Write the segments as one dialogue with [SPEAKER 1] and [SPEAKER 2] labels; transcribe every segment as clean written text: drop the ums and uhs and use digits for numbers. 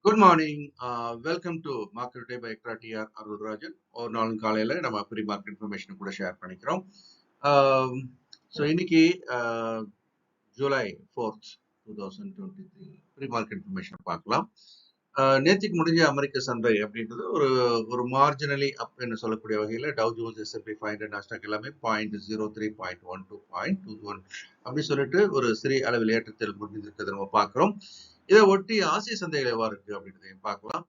[SPEAKER 1] Good morning. Welcome to Market Day by ECTRA Arulrajhan. ஒரு நாள் காலையில நம்ம ப்ரீ மார்க்கெட் இன்ஃபர்மேஷன் கூட ஷேர் பண்ணிக்கிறோம். ஸோ இன்னைக்கு July 4th 2023 pre market information பார்க்கலாம். நேற்றுக்கு முடிஞ்ச அமெரிக்க சந்தை அப்படின்றது ஒரு மார்ஜினலி அப் என்று சொல்லக்கூடிய வகையில் டவ் ஜோன்ஸ் S&P 500 நாஸ்டாக் எல்லாமே 0.03 0.12 0.21 அப்படி சொல்லிட்டு ஒரு சிறிய அளவில் ஏற்றத்தில் முடிஞ்சிருக்கிறது நம்ம பார்க்கிறோம். இதை ஒட்டி ஆசிய சந்தைகள் எவ்வாறு இருக்கு அப்படின்றதையும் பார்க்கலாம்.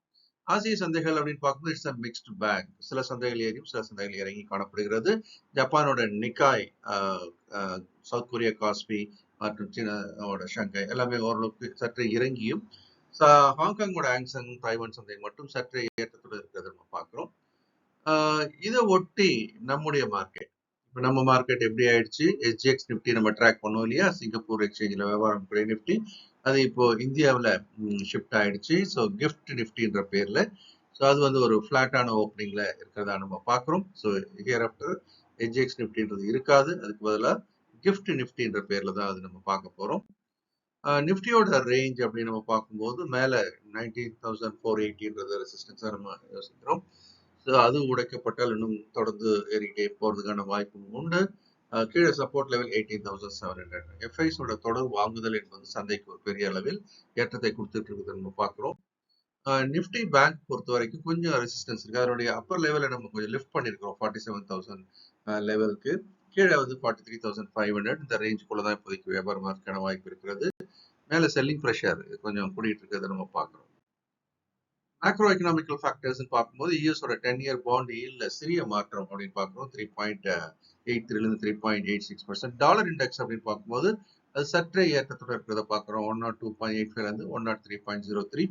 [SPEAKER 1] ஆசிய சந்தைகள் அப்படின்னு பார்க்கும்போது இட்ஸ் அ மிக்ஸ்டு பேக். சில சந்தைகள் ஏறியும் சில சந்தைகள் இறங்கி காணப்படுகிறது. ஜப்பானோட நிக்காய், சவுத் கொரியா காஸ்பி மற்றும் சீனாவோட ஷங்காய் எல்லாமே ஓரளவுக்கு சற்று இறங்கியும், ஹாங்காங்கோட ஆங்சங் தைவான் சந்தை மட்டும் சற்று ஏற்றத்தோடு இருக்கிறது நம்ம பார்க்கிறோம். இதை ஒட்டி நம்முடைய மார்க்கெட், இப்போ நம்ம மார்க்கெட் எப்படி ஆயிடுச்சு, SGX நிஃப்டி நம்ம ட்ராக் பண்ணோம் இல்லையா, சிங்கப்பூர் எக்ஸ்சேஞ்சில் வியாபாரம் கூடிய நிஃப்டி அது இப்போ இந்தியாவில் ஷிஃப்ட் ஆயிடுச்சு. ஸோ கிஃப்ட் நிஃப்டின்ற பேர்ல, ஸோ அது வந்து ஒரு ஃபிளாட்டான ஓப்பனிங்ல இருக்கிறதா நம்ம பார்க்குறோம். ஸோ ஹியர் ஆஃப்டர் SGX நிஃப்டின்றது இருக்காது, அதுக்கு பதிலாக கிஃப்ட் நிஃப்டின்ற பேர்ல தான் அது நம்ம பார்க்க போறோம். நிஃப்டியோட ரேஞ்ச் அப்படின்னு நம்ம பார்க்கும்போது மேலே 19,480ன்றது ரெசிஸ்டன்ஸாக நம்ம யோசிக்கிறோம். ஸோ அது உடைக்கப்பட்டால் இன்னும் தொடர்ந்து ஏறிக்கிட்டே போறதுக்கான வாய்ப்பும் உண்டு. கீழே சப்போர்ட் லெவல் 18,700. எஃப்ஐஸோட தொடர் வாங்குதல் என்பது சந்தைக்கு ஒரு பெரிய அளவில் ஏற்றத்தை கொடுத்துட்டு இருக்குது நம்ம பார்க்குறோம். நிஃப்டி பேங்க் பொறுத்த வரைக்கும் கொஞ்சம் ரெசிஸ்டன்ஸ் இருக்கு. அதனுடைய அப்பர் லெவலில் நம்ம கொஞ்சம் லிஃப்ட் பண்ணியிருக்கிறோம் 47,000 லெவலுக்கு. கீழே வந்து 43,500 இந்த ரேஞ்சுக்குள்ள தான் இப்போதைக்கு வியாபாரமாக்கான வாய்ப்பு இருக்கிறது. மேலே செல்லிங் ப்ரெஷர் கொஞ்சம் கூடிட்டு இருக்கிறத நம்ம பார்க்குறோம். மேக்ரோ எக்கனாமிக்கல் ஃபேக்டர்ஸ் பார்க்கும்போது யூஎஸோட 10-year பாண்ட் ஈல்ட்ல சிறிய மாற்றம் அப்படின்னு பார்க்குறோம். 3.83 3.86%. டாலர் இண்டெக்ஸ் அப்படின்னு பார்க்கும்போது அது சற்றே ஏற்றத்துடன் இருக்கிறத பார்க்குறோம். 102.85 103.03.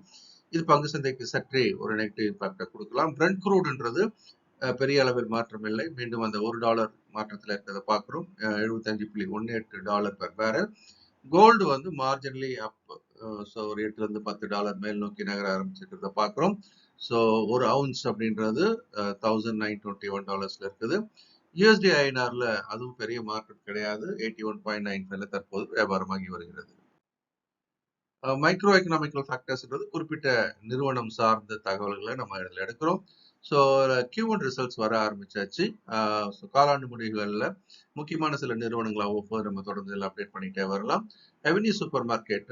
[SPEAKER 1] இது பங்கு சந்தைக்கு சற்றே ஒரு நெகட்டிவ் இம்பாக்டை கொடுக்கலாம். பிரெண்ட் க்ரூட்ன்றது பெரிய அளவில் மாற்றம் இல்லை, மீண்டும் அந்த $1 மாற்றத்தில் இருக்கிறத பார்க்குறோம். $75.18 per barrel. கோல்டு வந்து மார்ஜினலி அப், ஸோ ஒரு $8 to $10 மேல் நோக்கி நகர ஆரம்பிச்சிருக்கிறத பார்க்குறோம். ஸோ ஒரு அவுன்ஸ் அப்படின்றது $1,921 இருக்குது. USD INRல அதுவும் பெரிய மார்க்கெட் கிடையாது, 81.95 தற்போது வியாபாரமாகி வருகிறது. மைக்ரோ எக்கனாமிக்கல் ஃபேக்டர்ஸ்ன்றது குறிப்பிட்ட நிறுவனம் சார்ந்த தகவல்களை நம்ம இதில் எடுக்கிறோம். ஸோ Q1 ரிசல்ட்ஸ் வர ஆரம்பிச்சாச்சு. ஸோ காலாண்டு முடிவுகளில் முக்கியமான சில நிறுவனங்களை அவ்வப்போது நம்ம தொடர்ந்து அப்டேட் பண்ணிட்டே வரலாம். ரெவென்யூ சூப்பர் மார்க்கெட்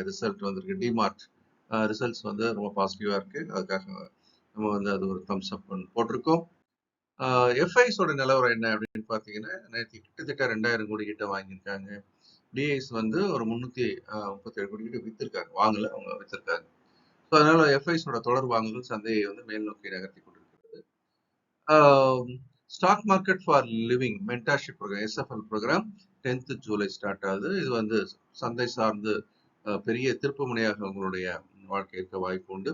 [SPEAKER 1] ரிசல்ட் வந்திருக்கு. டிமார்ட் ரிசல்ட்ஸ் வந்து ரொம்ப பாசிட்டிவா இருக்கு. அதுக்காக நம்ம வந்து அது ஒரு தம்ஸ் அப் போட்டிருக்கோம். எஃப்ஐஸோட நிலவரம் என்ன அப்படின்னு பார்த்தீங்கன்னா, நேற்று கிட்டத்தட்ட 2000 கோடி கிட்ட வாங்கியிருக்காங்க. டிஐஸ் வந்து ஒரு 337 கோடி கிட்ட வித்திருக்காங்க, வாங்கல, அவங்க வித்திருக்காங்க. ஸோ அதனால எஃப்ஐஸோட தொடர் வாங்குதல் சந்தையை வந்து மேல் நோக்கி நகர்த்தி கொண்டிருக்கிறது. Stock market for living mentorship program, SFL program 10th July start ஆகுது. இது வந்து சந்தை சார்ந்து பெரிய திருப்பு முனையாக உங்களுடைய வாழ்க்கை இருக்க வாய்ப்பு உண்டு.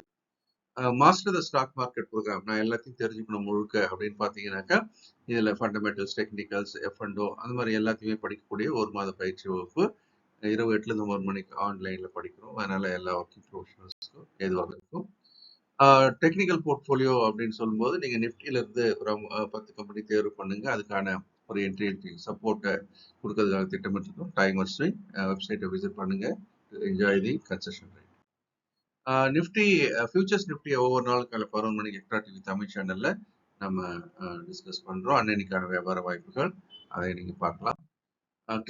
[SPEAKER 1] Master the stock market program, நான் எல்லாத்தையும் தெரிஞ்சுக்கணும் முழுக்க அப்படின்னு பார்த்தீங்கன்னாக்கா, இதில் ஃபண்டமெண்டல்ஸ், டெக்னிக்கல்ஸ், F&O அந்த மாதிரி எல்லாத்தையுமே படிக்கக்கூடிய ஒரு மாத பயிற்சி வகுப்பு இரவு 8லேருந்து 1 மணிக்கு ஆன்லைனில் படிக்கிறோம். அதனால எல்லா ஒர்க்கிங் ப்ரொஃபஷனல்ஸ்க்கும் எதுவாக இருக்கும். டெக்னிக்கல் போர்ட்ஃபோலியோ அப்படின்னு சொல்லும்போது நீங்கள் நிஃப்டியிலேருந்து ஒரு 10 கம்பெனி தேர்வு பண்ணுங்க. அதுக்கான ஒரு என்ட்ரி சப்போர்ட்டை கொடுக்கறதுக்காக திட்டமிட்டிருக்கோம். டைமர் ஸ்விங் வெப்சைட்டை விசிட் பண்ணுங்க. Enjoy the concession rate. Nifty features Nifty ஒவ்வொரு நாளும் காலை 11 மணிக்கு ECTRA TV தமிழ் சேனல்ல நம்ம டிஸ்கஸ் பண்றோம். அன்னைக்கான வியாபார வாய்ப்புகள் அதை நீங்க பார்க்கலாம்.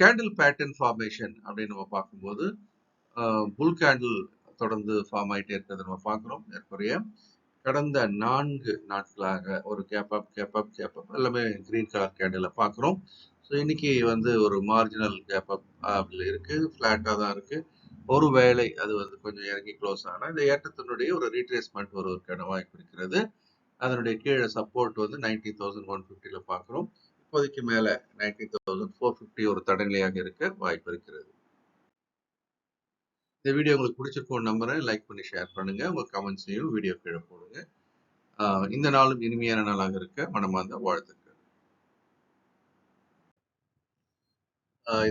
[SPEAKER 1] கேண்டில் பேட்டர்ன் ஃபார்மேஷன் அப்படின்னு நம்ம பார்க்கும்போது புல் கேண்டில் தொடர்ந்து ஃபார்ம் ஆகிட்டே இருக்கிறத நம்ம பார்க்குறோம். ஏற்புடைய கடந்த 4 நாட்களாக ஒரு கேப் அப் எல்லாமே கிரீன் கலர் கேண்டில் பார்க்குறோம். ஸோ இன்னைக்கு வந்து ஒரு மார்ஜினல் கேப் அப் இருக்கு, ஃபிளாட்டாக தான் இருக்கு. ஒருவேளை அது வந்து கொஞ்சம் இறங்கி க்ளோஸ் ஆனால் இந்த ஏற்றத்தினுடைய ஒரு ரீட்ரேஸ்மெண்ட் வருவதற்கான வாய்ப்பு இருக்கிறது. அதனுடைய கீழே சப்போர்ட் வந்து 19,150 பார்க்குறோம். இப்போதைக்கு மேலே 19,450 ஒரு தடநிலையாக இருக்க வாய்ப்பு இருக்கிறது. இந்த வீடியோ உங்களுக்கு பிடிச்சிருக்கும் நம்புறேன். லைக் பண்ணி ஷேர் பண்ணுங்க. உங்க கமெண்ட்ஸையும் வீடியோ கீழே போடுங்க. இந்த நாளும் இனிமையான நாளாக இருக்க மனமார்ந்த வாழ்த்துக்கள்.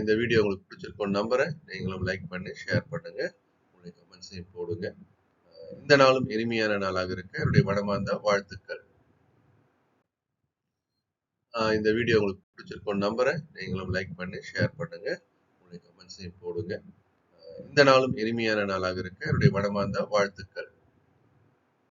[SPEAKER 1] இந்த வீடியோ உங்களுக்கு பிடிச்சிருக்கும் நம்புறேன். நீங்களும் லைக் பண்ணி ஷேர் பண்ணுங்க. உங்களுடைய கமெண்ட்ஸையும் போடுங்க. இந்த நாளும் இனிமையான நாளாக இருக்க என்னுடைய மனமார்ந்த வாழ்த்துக்கள். இந்த வீடியோ உங்களுக்கு பிடிச்சிருக்கும் நம்புறேன். நீங்களும் லைக் பண்ணி ஷேர் பண்ணுங்க. உங்களுடைய கமெண்ட்ஸையும் போடுங்க. இந்த நாளும் இனிமையான நாளாக இருக்க என்னுடைய மனமார்ந்த வாழ்த்துக்கள்.